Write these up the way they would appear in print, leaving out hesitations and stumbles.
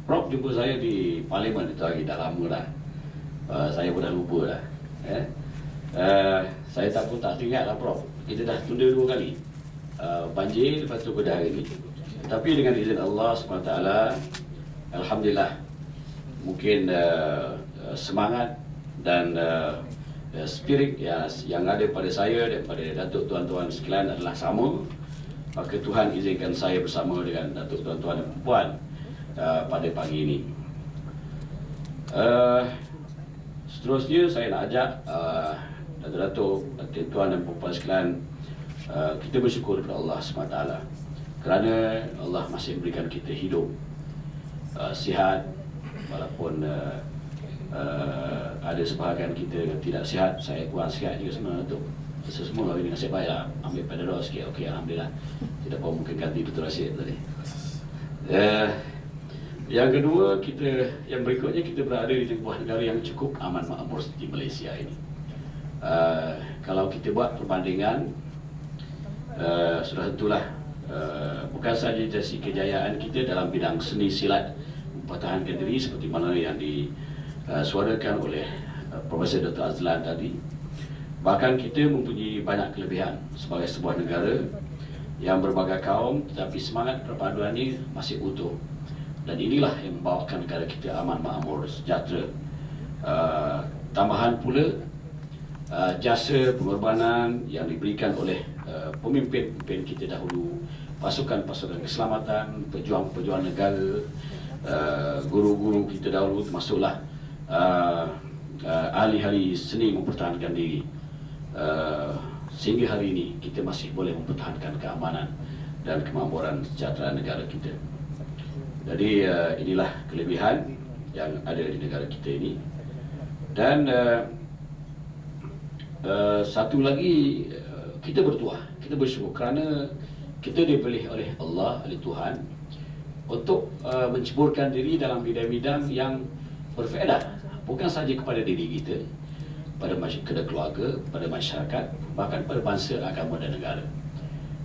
Prof jumpa saya di Parlimen itu lagi, dah lama dah. Saya pun dah lupa dah. Saya tak ingat lah Prof. Kita dah tunda 2 kali. Banjir, lepas tu pada hari ini. Tapi dengan izin Allah SWT, Alhamdulillah, mungkin semangat dan spirit yang ada pada saya dan pada Datuk Tuan-Tuan sekalian adalah sama. Maka Tuhan izinkan saya bersama dengan Datuk Tuan-Tuan dan Puan pada pagi ini. Seterusnya saya nak ajak Datuk-Datuk, Tuan dan Puan sekalian, kita bersyukur kepada Allah SWT kerana Allah masih memberikan kita hidup, sihat, walaupun ada sebahagian kita yang tidak sihat. Saya kurang sihat juga sebenarnya Datuk. Semua ini nasib baik lah, ambil Panadol sikit, okey, Alhamdulillah. Tidak apa mungkin ganti Dr. Rashid tadi. Yang kedua, yang berikutnya kita berada di sebuah negara yang cukup aman makmur seperti Malaysia ini. Kalau kita buat perbandingan, sudah tentulah bukan sahaja kejayaan kita dalam bidang seni silat mempertahankan diri seperti mana yang disuarakan oleh Profesor Dr. Azlan tadi. Bahkan kita mempunyai banyak kelebihan sebagai sebuah negara yang berbagai kaum, tetapi semangat perpaduannya masih utuh. Dan inilah yang membawakan negara kita aman, makmur, sejahtera. Tambahan pula jasa pengorbanan yang diberikan oleh pemimpin-pemimpin kita dahulu, pasukan-pasukan keselamatan, pejuang-pejuang negara, guru-guru kita dahulu, termasuklah ahli-ahli seni mempertahankan diri. Sehingga hari ini kita masih boleh mempertahankan keamanan dan kemakmuran sejahtera negara kita. Jadi inilah kelebihan yang ada di negara kita ini. Dan satu lagi, kita bertuah, kita bersyukur kerana kita dipilih oleh Allah, oleh Tuhan, untuk menceburkan diri dalam bidang-bidang yang berfaedah, bukan sahaja kepada diri kita, pada keluarga, pada masyarakat, bahkan pada bangsa, agama dan negara.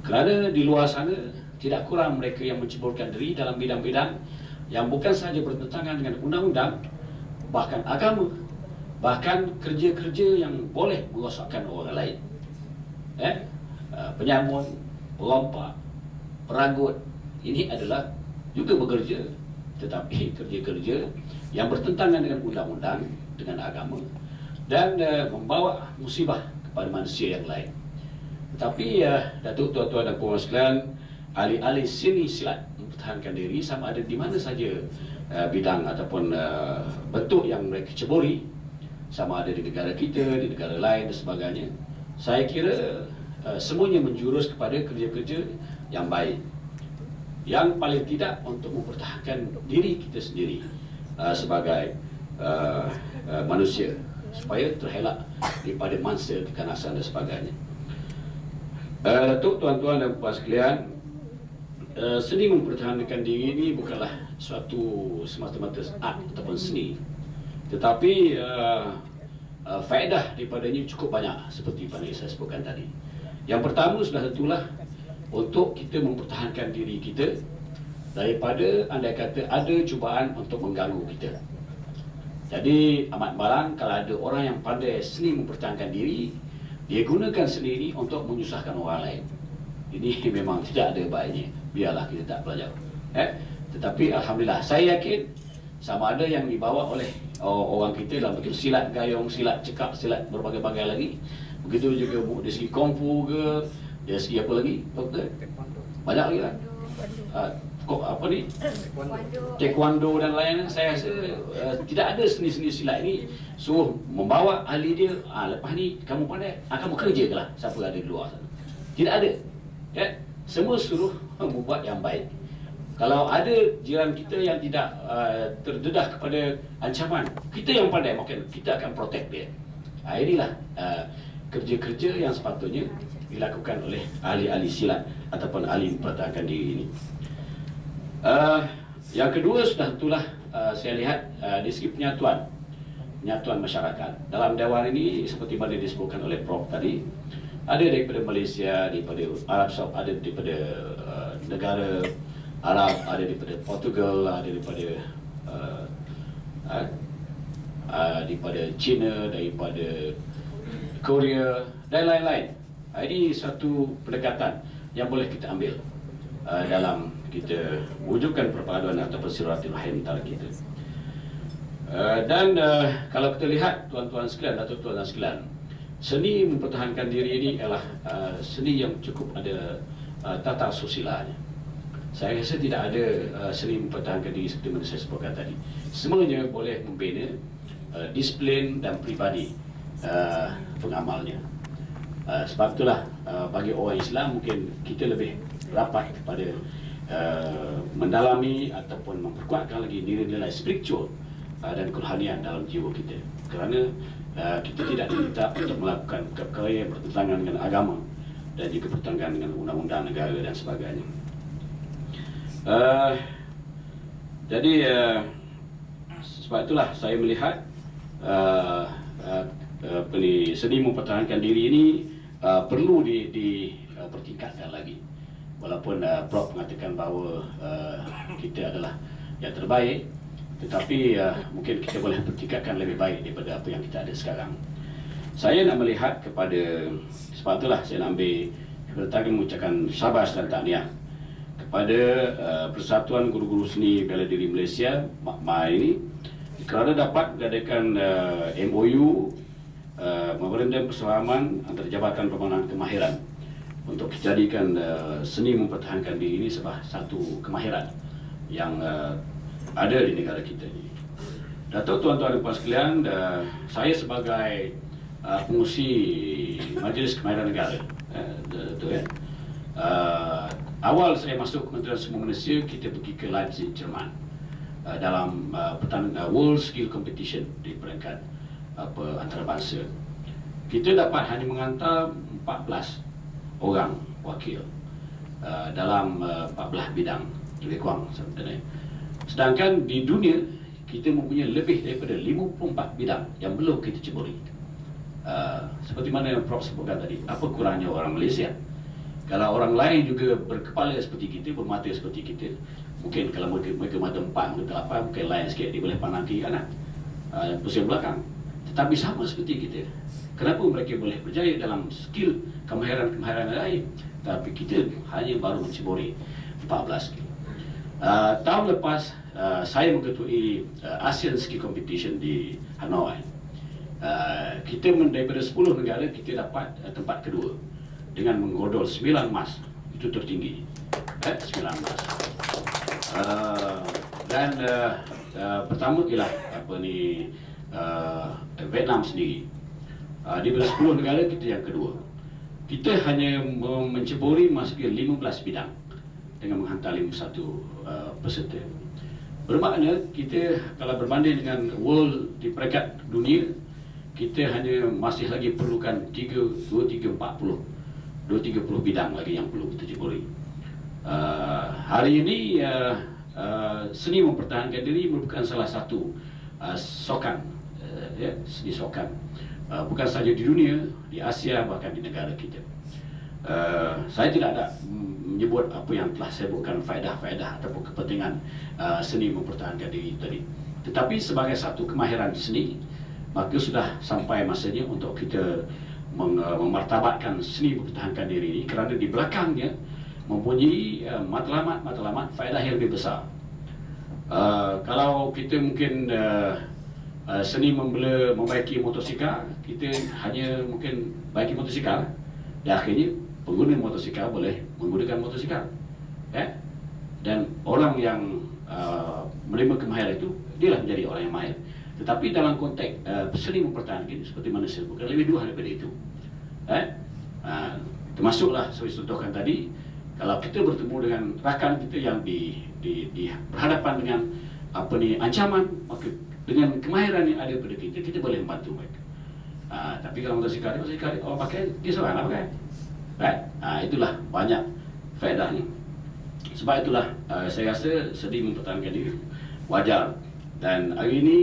Kerana di luar sana tidak kurang mereka yang menceburkan diri dalam bidang-bidang yang bukan sahaja bertentangan dengan undang-undang, bahkan agama, bahkan kerja-kerja yang boleh merosakkan orang lain. Penyamun, pelompak, peragut, ini adalah juga bekerja, tetapi kerja-kerja yang bertentangan dengan undang-undang, dengan agama, dan membawa musibah kepada manusia yang lain. Tetapi Datuk, Tuan-Tuan dan Puan sekalian, ahli-ahli seni silat mempertahankan diri sama ada di mana saja bidang ataupun bentuk yang mereka ceburi, sama ada di negara kita, di negara lain dan sebagainya. Saya kira semuanya menjurus kepada kerja-kerja yang baik, yang paling tidak untuk mempertahankan diri kita sendiri sebagai manusia, supaya terhelak daripada mangsa, kekanasan dan sebagainya. Datuk, Tuan-Tuan dan Puan sekalian, seni mempertahankan diri ini bukanlah suatu semata-mata art ataupun seni, tetapi faedah daripadanya cukup banyak seperti mana yang saya sebutkan tadi. Yang pertama sudah tentulah untuk kita mempertahankan diri kita daripada andai kata ada cubaan untuk mengganggu kita. Jadi amat barang kalau ada orang yang pandai seni mempertahankan diri, dia gunakan seni ini untuk menyusahkan orang lain. Ini memang tidak ada baiknya. Biarlah kita tak belajar. Tetapi Alhamdulillah, saya yakin sama ada yang dibawa oleh orang kita dalam bentuk silat gayung, silat cekak, silat berbagai-bagai lagi. Begitu juga dari segi kungfu ke, dari segi apa lagi, doktor? Banyak lagi lah. Apa ni? Taekwondo dan lain-lain. Saya rasa tidak ada seni-seni silat ini suruh membawa ahli dia, lepas ni kamu pandai, kamu kerja ke lah siapa ada di luar sana. Tidak ada. Semua suruh membuat yang baik. Kalau ada jiran kita yang tidak terdedah kepada ancaman, kita yang pandai, mungkin kita akan protect dia. Inilah kerja-kerja yang sepatutnya dilakukan oleh ahli-ahli silat ataupun ahli mempertahankan diri ini. Yang kedua sudah tentulah saya lihat dari segi penyatuan masyarakat. Dalam dewan ini seperti mana disebutkan oleh Prof tadi, ada daripada Malaysia, daripada Arab Saudi, ada daripada negara Arab, ada daripada Portugal, ada daripada daripada China, daripada Korea dan lain-lain. Ini satu pendekatan yang boleh kita ambil dalam kita wujudkan perpaduan ataupun silaturahim antara kita. Dan kalau kita lihat tuan-tuan sekalian atau tuan-tuan sekalian, seni mempertahankan diri ini adalah seni yang cukup ada tata susilanya. Saya rasa tidak ada seni mempertahankan diri seperti mana saya sebutkan tadi. Semuanya boleh membina disiplin dan pribadi pengamalnya. Sebab itulah bagi orang Islam mungkin kita lebih rapat kepada mendalami ataupun memperkuatkan lagi nilai-nilai spiritual dan kerohanian dalam jiwa kita. Kerana kita tidak diminta untuk melakukan perkara yang bertentangan dengan agama dan juga bertentangan dengan undang-undang negara dan sebagainya. Jadi sebab itulah saya melihat seni mempertahankan diri ini perlu dipertingkatkan lagi. Walaupun Prof mengatakan bahawa kita adalah yang terbaik, tetapi mungkin kita boleh pertingkatkan lebih baik daripada apa yang kita ada sekarang. Saya nak melihat kepada, sebab itulah saya nak ambil kesempatan mengucapkan syabas dan tahniah kepada Persatuan Guru-Guru Seni Bela Diri Malaysia, MAI ini, kerana dapat mengadakan MOU Memorandum Persefahaman antara Jabatan Pembangunan Kemahiran untuk dijadikan seni mempertahankan diri ini sebagai satu kemahiran yang ada di negara kita ini. Datuk, tuan-tuan dan puan sekalian, saya sebagai pengurusi Majlis Kemahiran Negara, awal saya masuk Kementerian Semua Manusia, kita pergi ke Leipzig, Jerman, dalam pertandingan World Skill Competition di peringkat antarabangsa. Kita dapat hanya menghantar 14 orang wakil dalam 14 bidang lebih kurang sebenarnya. Sedangkan di dunia kita mempunyai lebih daripada 54 bidang yang belum kita ceburi. Seperti mana yang Prof sebutkan tadi, apa kurangnya orang Malaysia? Kalau orang lain juga berkepala seperti kita, bermata seperti kita, mungkin kalau mereka mata 4, mata 8, mungkin lain sikit, dia boleh pandang kiri kanan, pusing belakang. Tetapi sama seperti kita. Kenapa mereka boleh berjaya dalam skill kemahiran-kemahiran lain, tapi kita hanya baru menceburi 14 skill. Tahun lepas saya mengetuai ASEAN Skill Competition di Hanoi. Kita daripada 10 negara kita dapat tempat kedua dengan menggodol 9 emas. Itu tertinggi, 9 emas. Dan pertama ialah Vietnam sendiri. Daripada 10 negara kita yang kedua. Kita hanya menceburi masuk ke 15 bidang dengan menghantar 51 peserta. Bermakna kita kalau berbanding dengan world di peringkat dunia, kita hanya masih lagi perlukan 2-3-40 bidang lagi yang perlu kita ceburi. Hari ini seni mempertahankan diri merupakan salah satu sokan, seni sokan, bukan sahaja di dunia, di Asia, bahkan di negara kita. Saya tidak ada menyebut apa yang telah saya sebutkan faedah-faedah ataupun kepentingan seni mempertahankan diri tadi. Tetapi sebagai satu kemahiran seni, maka sudah sampai masanya untuk kita memartabatkan seni mempertahankan diri ini, kerana di belakangnya mempunyai matlamat faedah yang lebih besar. Kalau kita mungkin seni membaiki motosikal, kita hanya mungkin baiki motosikal, dan akhirnya pengguna motosikal boleh menggunakan motosikal, dan orang yang menerima kemahiran itu dialah menjadi orang yang mahir. Tetapi dalam konteks seni mempertahankan seperti mana saya sebutkan, lebih dua daripada itu. Termasuklah saya contohkan tadi, kalau kita bertemu dengan rakan kita yang berhadapan dengan ancaman, maka dengan kemahiran yang ada pada kita, kita boleh membantu mereka. Tapi kalau motosikal orang pakai, dia seorang nak pakai. Itulah banyak faedahnya. Sebab itulah saya rasa sedih mempertahankan diri wajar. Dan hari ini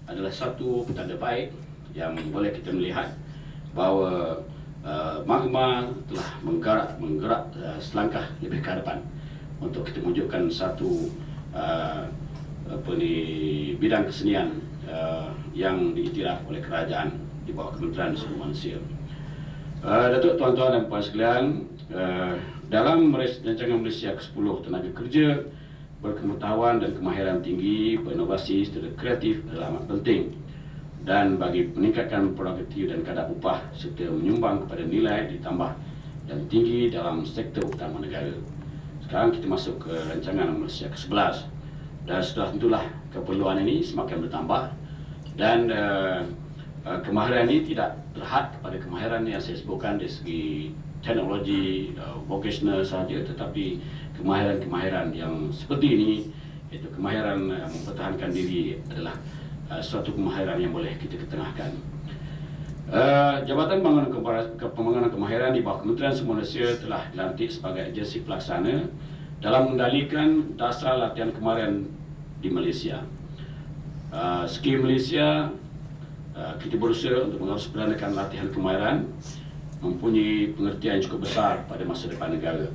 adalah satu petanda baik yang boleh kita melihat bahawa magma telah menggerak selangkah lebih ke hadapan untuk kita wujudkan satu bidang kesenian yang diiktiraf oleh kerajaan di bawah Kementerian Sumber Manusia. Datuk, tuan-tuan dan puan sekalian, dalam rancangan Malaysia ke-10 tenaga kerja berpengetahuan dan kemahiran tinggi, berinovasi serta kreatif adalah amat penting dan bagi meningkatkan produktif dan kadar upah serta menyumbang kepada nilai ditambah dan tinggi dalam sektor utama negara. Sekarang kita masuk ke rancangan Malaysia ke-11 dan sudah tentulah keperluan ini semakin bertambah dan kemahiran ini tidak terhad kepada kemahiran yang saya sebutkan dari segi teknologi, vocational sahaja, tetapi kemahiran-kemahiran yang seperti ini, iaitu kemahiran mempertahankan diri adalah suatu kemahiran yang boleh kita ketengahkan. Jabatan Pembangunan Kemahiran di bawah Kementerian Sumber Manusia telah dilantik sebagai agensi pelaksana dalam mengendalikan dasar latihan kemahiran di Malaysia. Skim Malaysia, kita berusaha untuk menguruskan latihan kemahiran mempunyai pengertian yang cukup besar pada masa depan negara.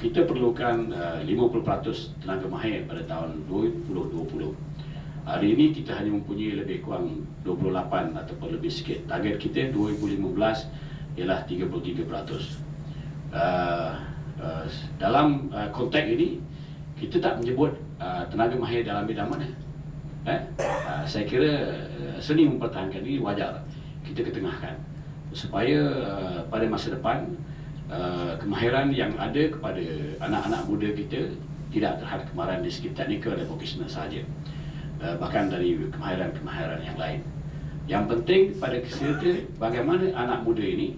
Kita perlukan 50% tenaga mahir pada tahun 2020. Hari ini kita hanya mempunyai lebih kurang 28 ataupun lebih sikit. Target kita 2015 ialah 33%. Dalam konteks ini, kita tak menyebut tenaga mahir dalam bidang mana. Saya kira seni mempertahankan diri wajar kita ketengahkan supaya pada masa depan kemahiran yang ada kepada anak-anak muda kita tidak terhad kemahiran di segi teknikal dan vocational sahaja, bahkan dari kemahiran-kemahiran yang lain. Yang penting pada kita bagaimana anak muda ini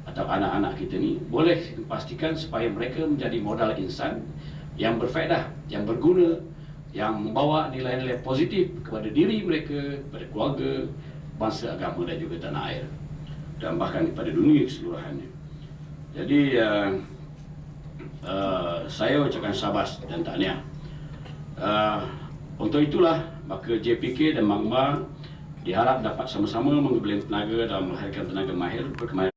atau anak-anak kita ini boleh pastikan supaya mereka menjadi modal insan yang berfaedah, yang berguna, yang membawa nilai-nilai positif kepada diri mereka, kepada keluarga, bangsa, agama dan juga tanah air, dan bahkan kepada dunia keseluruhannya. Jadi saya ucapkan syabas dan tahniah. Untuk itulah maka JPK dan Magma diharap dapat sama-sama menggabungkan tenaga dalam melahirkan tenaga mahir berkemahiran